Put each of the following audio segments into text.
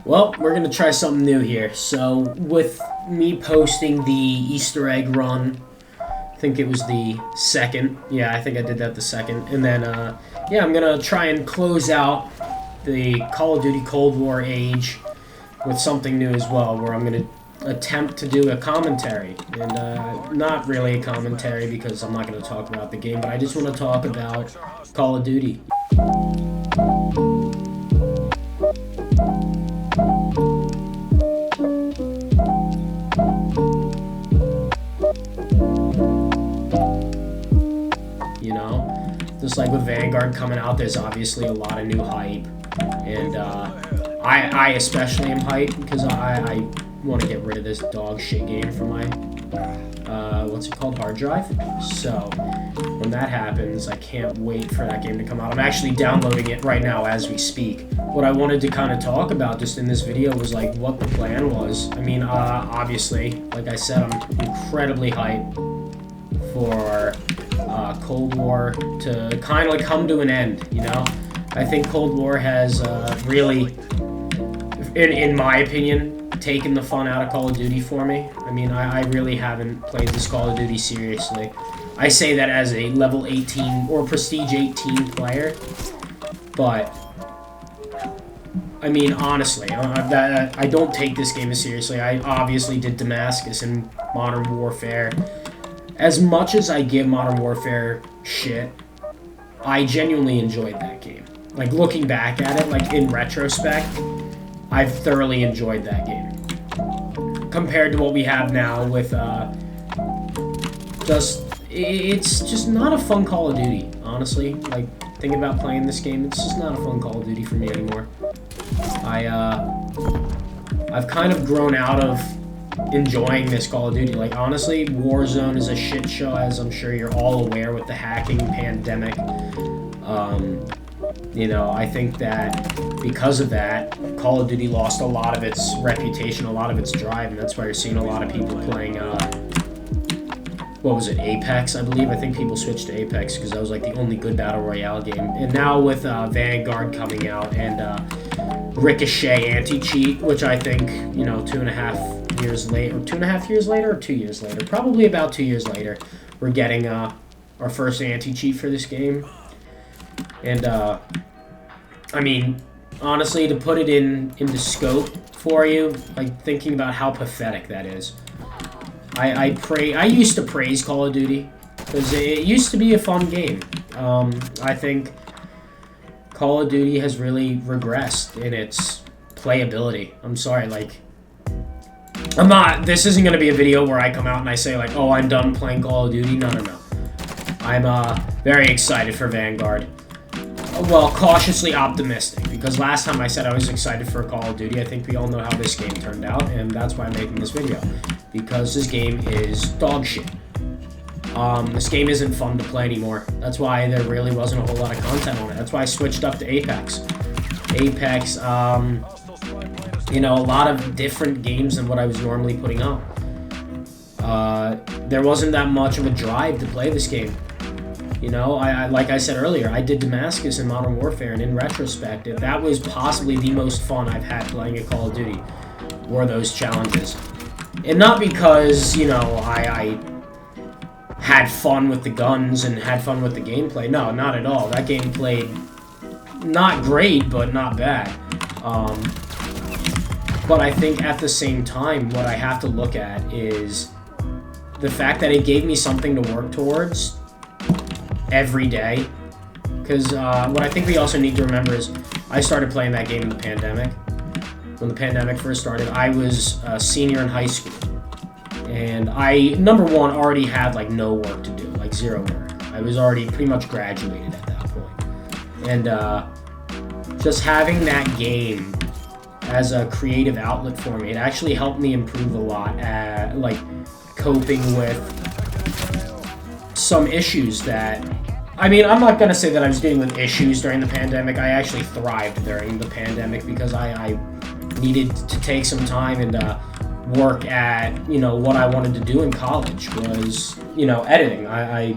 Well, we're going to try something new here. So, with me posting the Easter egg run, I think it was the second. Yeah, I think I did that the second. And then, yeah, I'm going to try and close out the Call of Duty Cold War age with something new as well, where I'm going to attempt to do a commentary. And not really a commentary because I'm not going to talk about the game, but I just want to talk about Call of Duty. You know, just like with Vanguard coming out, there's obviously a lot of new hype, and I especially am hyped because I want to get rid of this dog shit game from my what's it called, hard drive. So when that happens, I can't wait for that game to come out. I'm actually downloading it right now as we speak. What I wanted to kind of talk about just in this video was like what the plan was. I mean, obviously, like I said, I'm incredibly hyped for Cold War to kind of like come to an end, you know? I think Cold War has really, in my opinion, taken the fun out of Call of Duty for me. I mean, I really haven't played this Call of Duty seriously. I say that as a level 18 or prestige 18 player, but I mean, honestly, I don't take this game as seriously. I obviously did Damascus and Modern Warfare. As much as I give Modern Warfare shit, I genuinely enjoyed that game. Like, looking back at it, like, in retrospect, I've thoroughly enjoyed that game. Compared to what we have now with, it's just not a fun Call of Duty, honestly. Like, thinking about playing this game, it's just not a fun Call of Duty for me anymore. I've kind of grown out of enjoying this Call of Duty. Like, honestly, Warzone is a shit show, as I'm sure you're all aware with the hacking pandemic. You know, I think that because of that, Call of Duty lost a lot of its reputation, a lot of its drive, and that's why you're seeing a lot of people playing, what was it, Apex, I believe? I think people switched to Apex because that was like the only good Battle Royale game. And now with Vanguard coming out and Ricochet anti-cheat, which I think, you know, 2.5 years later, 2.5 years later, or 2 years later, probably about 2 years later, we're getting our first anti-cheat for this game. And, I mean, honestly, to put it into scope for you, like, thinking about how pathetic that is, I used to praise Call of Duty, because it used to be a fun game. I think Call of Duty has really regressed in its playability. I'm sorry, like, this isn't going to be a video where I come out and I say, like, oh, I'm done playing Call of Duty. No. I'm very excited for Vanguard. Well, cautiously optimistic, because last time I said I was excited for Call of Duty, I think we all know how this game turned out, and that's why I'm making this video, because this game is dog shit. This game isn't fun to play anymore. That's why there really wasn't a whole lot of content on it. That's why I switched up to Apex. Apex, you know, a lot of different games than what I was normally putting up. There wasn't that much of a drive to play this game. You know, I like I said earlier, I did Damascus in Modern Warfare, and in retrospect, that was possibly the most fun I've had playing a Call of Duty, were those challenges. And not because, you know, I had fun with the guns and had fun with the gameplay. No, not at all. That game played not great, but not bad. But I think at the same time, what I have to look at is the fact that it gave me something to work towards every day. Because what I think we also need to remember is I started playing that game in the pandemic. When the pandemic first started, I was a senior in high school. And I, number one, already had like no work to do, like zero work. I was already pretty much graduated at that point. And just having that game as a creative outlet for me, it actually helped me improve a lot at like coping with some issues that, I mean, I'm not going to say that I was dealing with issues during the pandemic. I actually thrived during the pandemic because I needed to take some time and work at, you know, what I wanted to do in college was, you know, editing. I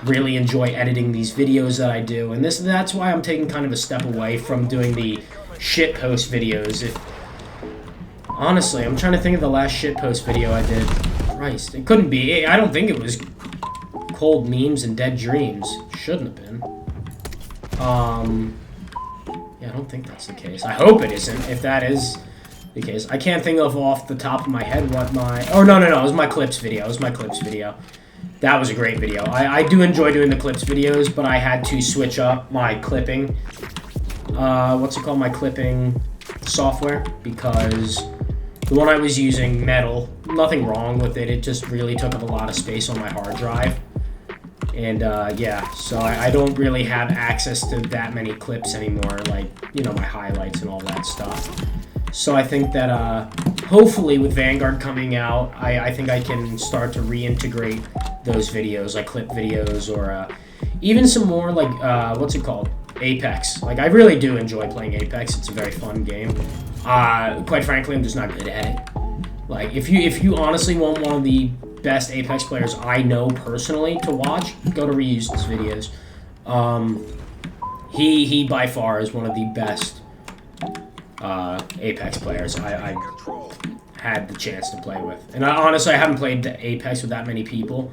really enjoy editing these videos that I do, and that's why I'm taking kind of a step away from doing the shitpost videos. Honestly, I'm trying to think of the last shitpost video I did. Christ, it couldn't be. I don't think it was Cold Memes and Dead Dreams. Shouldn't have been. Yeah, I don't think that's the case. I hope it isn't, if that is the case. I can't think of off the top of my head what my... Oh, no, it was my clips video. It was my clips video. That was a great video. I do enjoy doing the clips videos, but I had to switch up my clipping. What's it called? My clipping software, because the one I was using, Metal, nothing wrong with it. It just really took up a lot of space on my hard drive. And, yeah, so I don't really have access to that many clips anymore, like, you know, my highlights and all that stuff. So I think that, hopefully with Vanguard coming out, I think I can start to reintegrate those videos, like clip videos, or, even some more, like, what's it called? Apex. Like, I really do enjoy playing Apex. It's a very fun game. Quite frankly, I'm just not good at it. Like, if you honestly want one of the best Apex players I know personally to watch, go to Reused's videos. He by far is one of the best Apex players I had the chance to play with. And honestly, I haven't played Apex with that many people.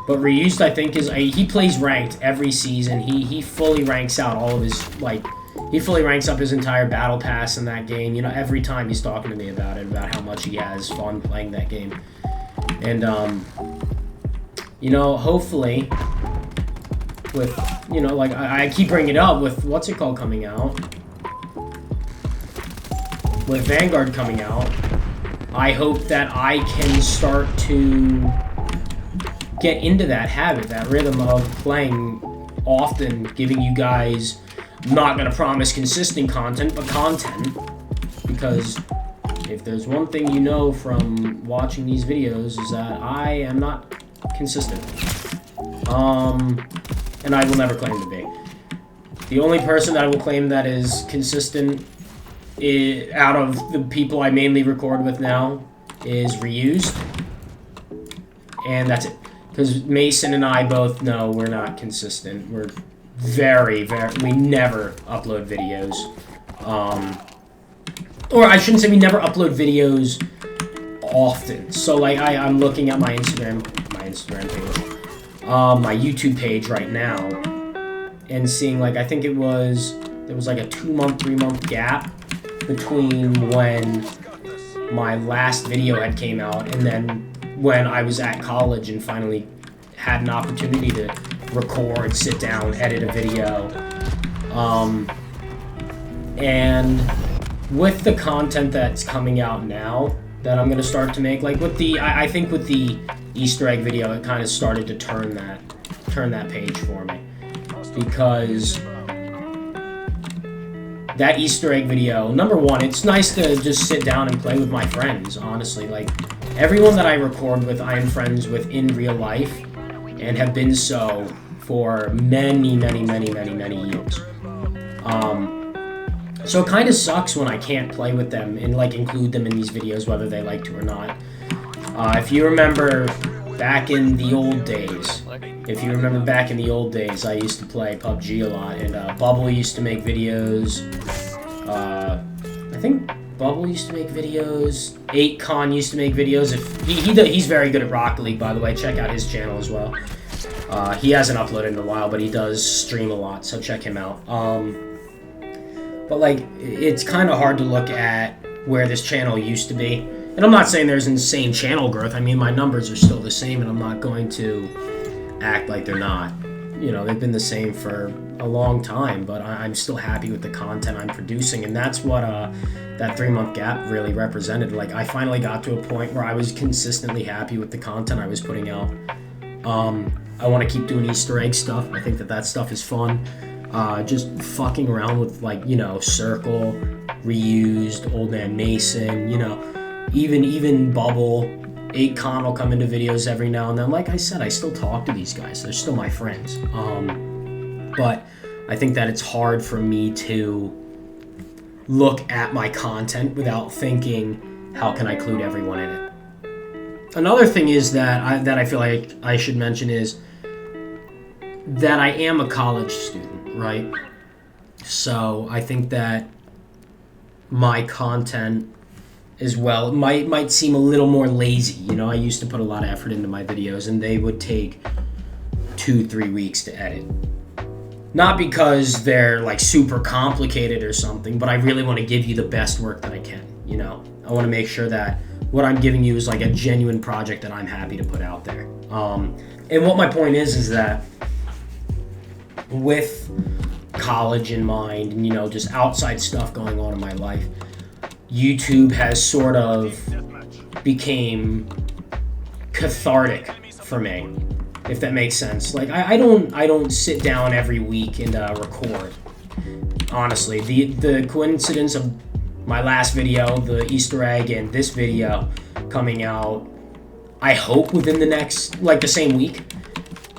But Reused, I think, he plays ranked every season. He fully ranks out all of his, like, he fully ranks up his entire battle pass in that game. You know, every time he's talking to me about it, about how much he has fun playing that game. And, you know, hopefully, with, you know, like, I keep bringing it up with, what's it called coming out? With Vanguard coming out, I hope that I can start to get into that habit, that rhythm of playing often, giving you guys, not gonna promise consistent content, but content, because if there's one thing you know from watching these videos is that I am not consistent. And I will never claim to be. The only person that I will claim that is consistent out of the people I mainly record with now is Reused. And that's it. Because Mason and I both know we're not consistent. We're very, we never upload videos. Or I shouldn't say we never upload videos often. So, like, I'm looking at my Instagram page, my YouTube page right now, and seeing, like, I think there was like a 2-month, 3-month gap between when my last video had came out and then when I was at college and finally had an opportunity to record, sit down, edit a video. And with the content that's coming out now that I'm gonna start to make, like with the, I think with the Easter egg video, it kind of started to turn that page for me, because that Easter egg video, number one, it's nice to just sit down and play with my friends, honestly. Like, everyone that I record with, I am friends with in real life, and have been so for many years. So it kind of sucks when I can't play with them and, like, include them in these videos, whether they like to or not. If you remember back in the old days, I used to play PUBG a lot, and Bubble used to make videos. I think Bubble used to make videos. 8Con used to make videos. He's very good at Rocket League, by the way. Check out his channel as well. He hasn't uploaded in a while, but he does stream a lot, so check him out. But, like, it's kind of hard to look at where this channel used to be. And I'm not saying there's insane channel growth. I mean, my numbers are still the same, and I'm not going to act like they're not. You know, they've been the same for a long time, but I'm still happy with the content I'm producing, and that's what that 3-month gap really represented. Like, I finally got to a point where I was consistently happy with the content I was putting out. I want to keep doing Easter egg stuff. I think that stuff is fun. Just fucking around with, like, you know, Circle, Reused, Old Man Mason, you know, even Bubble. 8Con will come into videos every now and then. Like I said, I still talk to these guys. They're still my friends. But I think that it's hard for me to look at my content without thinking, how can I include everyone in it? Another thing is that I feel like I should mention is that I am a college student, right? So I think that my content as well. It might seem a little more lazy. You know, I used to put a lot of effort into my videos, and they would take 2-3 weeks to edit. Not because they're like super complicated or something, but I really want to give you the best work that I can. You know, I want to make sure that what I'm giving you is like a genuine project that I'm happy to put out there. And what my point is that with college in mind and, you know, just outside stuff going on in my life, YouTube has sort of became cathartic for me, if that makes sense. Like I don't sit down every week and record. Honestly, the coincidence of my last video, the Easter egg, and this video coming out, I hope within the next, like the same week.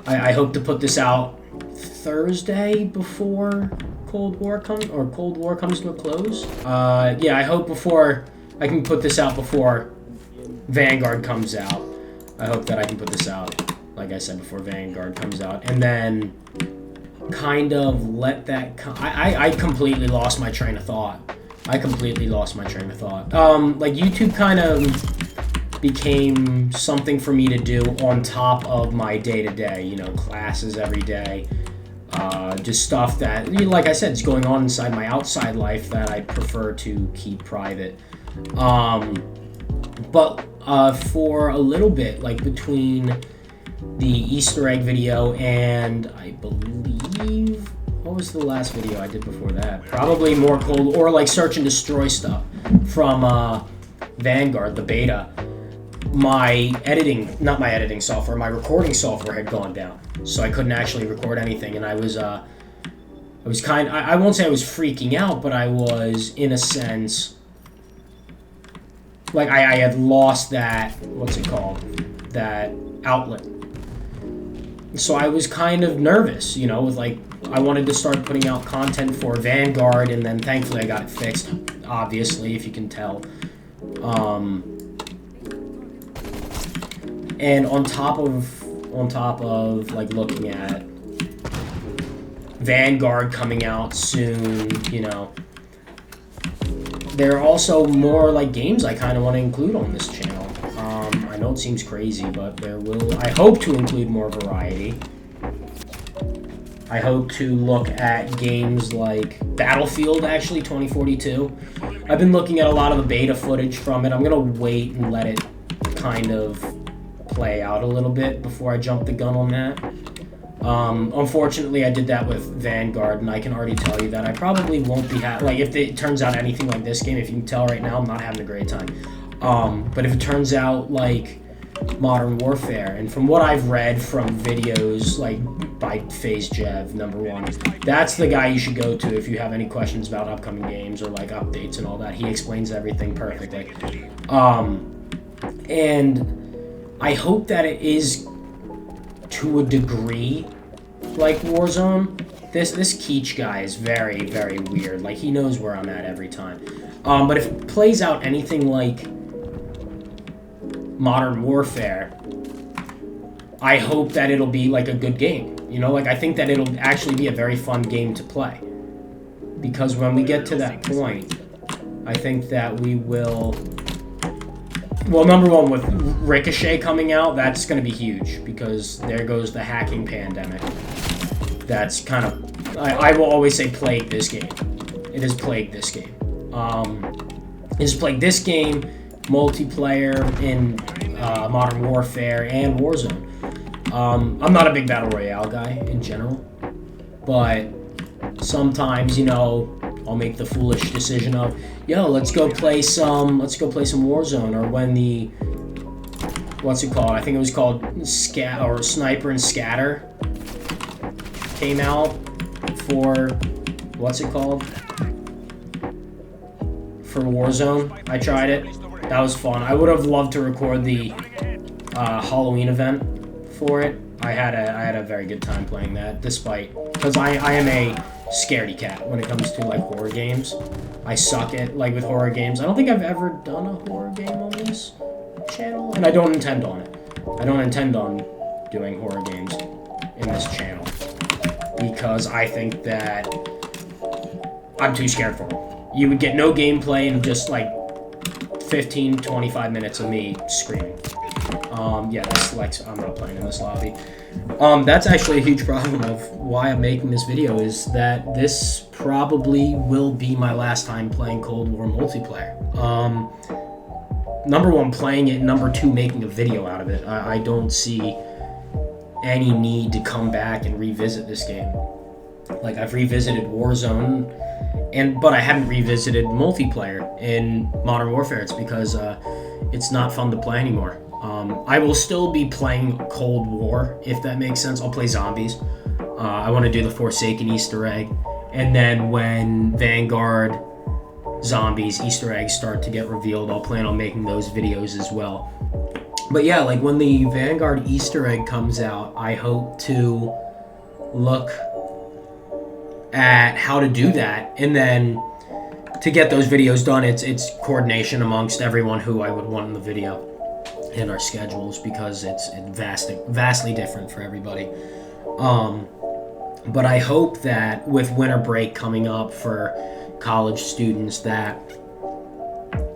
I hope to put this out Thursday before Cold War comes to a close. Yeah, I hope before I can put this out before Vanguard comes out. I hope that I can put this out, like I said, before Vanguard comes out, and then kind of let that. I completely lost my train of thought. Like YouTube kind of became something for me to do on top of my day-to-day, you know, classes every day, just stuff that, like I said, is going on inside my outside life that I prefer to keep private. But for a little bit, like between the Easter egg video and I believe, what was the last video I did before that? Probably more cold, or like search and destroy stuff from Vanguard, the beta. My recording software had gone down, so I couldn't actually record anything, and I was I won't say I was freaking out, but I was, in a sense, like I had lost that, that outlet. So I was kind of nervous, you know, with like, I wanted to start putting out content for Vanguard, and then thankfully I got it fixed, obviously, if you can tell. And on top of like looking at Vanguard coming out soon, you know, there are also more like games I kind of want to include on this channel. I know it seems crazy, but I hope to include more variety. I hope to look at games like Battlefield, actually, 2042. I've been looking at a lot of the beta footage from it. I'm going to wait and let it kind of play out a little bit before I jump the gun on that. Unfortunately, I did that with Vanguard, and I can already tell you that I probably won't be like, if it turns out anything like this game, if you can tell right now, I'm not having a great time. But if it turns out like Modern Warfare, and from what I've read from videos like by FaZe Jev, #1, that's the guy you should go to if you have any questions about upcoming games or like updates and all that. He explains everything perfectly. And I hope that it is, to a degree, like Warzone. This Keech guy is very, very weird. Like, he knows where I'm at every time. But if it plays out anything like Modern Warfare, I hope that it'll be like a good game. You know, like, I think that it'll actually be a very fun game to play. Because when we get to that point, I think that we will... Well, #1, with Ricochet coming out, that's going to be huge, because there goes the hacking pandemic. That's kind of, I will always say, plagued this game. It has plagued this game. It has plagued this game, multiplayer in Modern Warfare, and Warzone. I'm not a big Battle Royale guy in general, but sometimes, you know, I'll make the foolish decision of, yo, let's go play some Warzone, or when the, what's it called? I think it was called Sniper and Scatter came out for, what's it called? For Warzone. I tried it. That was fun. I would have loved to record the Halloween event for it. I had a very good time playing that, despite, because I am a scaredy cat when it comes to like horror games. I suck at, like, with horror games. I don't think I've ever done a horror game on this channel, and I don't intend on it. I don't intend on doing horror games in this channel, because I think that I'm too scared for it. You would get no gameplay and just like 15, 25 minutes of me screaming. Yeah, that's Lex. I'm not playing in this lobby. That's actually a huge problem of why I'm making this video, is that this probably will be my last time playing Cold War multiplayer. Number one, playing it. Number two, making a video out of it. I don't see any need to come back and revisit this game. Like, I've revisited Warzone, but I haven't revisited multiplayer in Modern Warfare. It's because it's not fun to play anymore. I will still be playing Cold War, if that makes sense. I'll play zombies. I want to do the Forsaken Easter egg. And then when Vanguard, zombies, Easter eggs start to get revealed, I'll plan on making those videos as well. But yeah, like when the Vanguard Easter egg comes out, I hope to look at how to do that. And then to get those videos done, it's coordination amongst everyone who I would want in the video and our schedules, because it's vastly different for everybody. But I hope that with winter break coming up for college students, that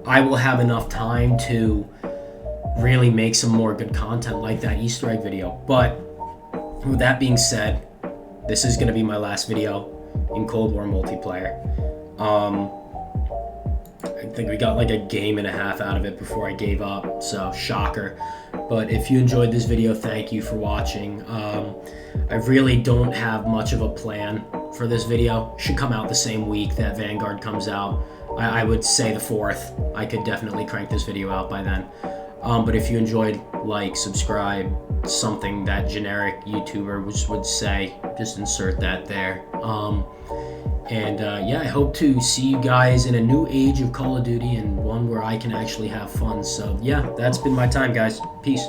I will have enough time to really make some more good content like that Easter egg video. But with that being said, this is going to be my last video in Cold War multiplayer. I think we got like a game and a half out of it before I gave up, so shocker. But if you enjoyed this video, thank you for watching. I really don't have much of a plan for this video. It should come out the same week that Vanguard comes out. I would say the 4th. I could definitely crank this video out by then. But if you enjoyed, like, subscribe, something that generic YouTuber would say, just insert that there. Yeah, I hope to see you guys in a new age of Call of Duty, and one where I can actually have fun. So yeah, that's been my time, guys. Peace.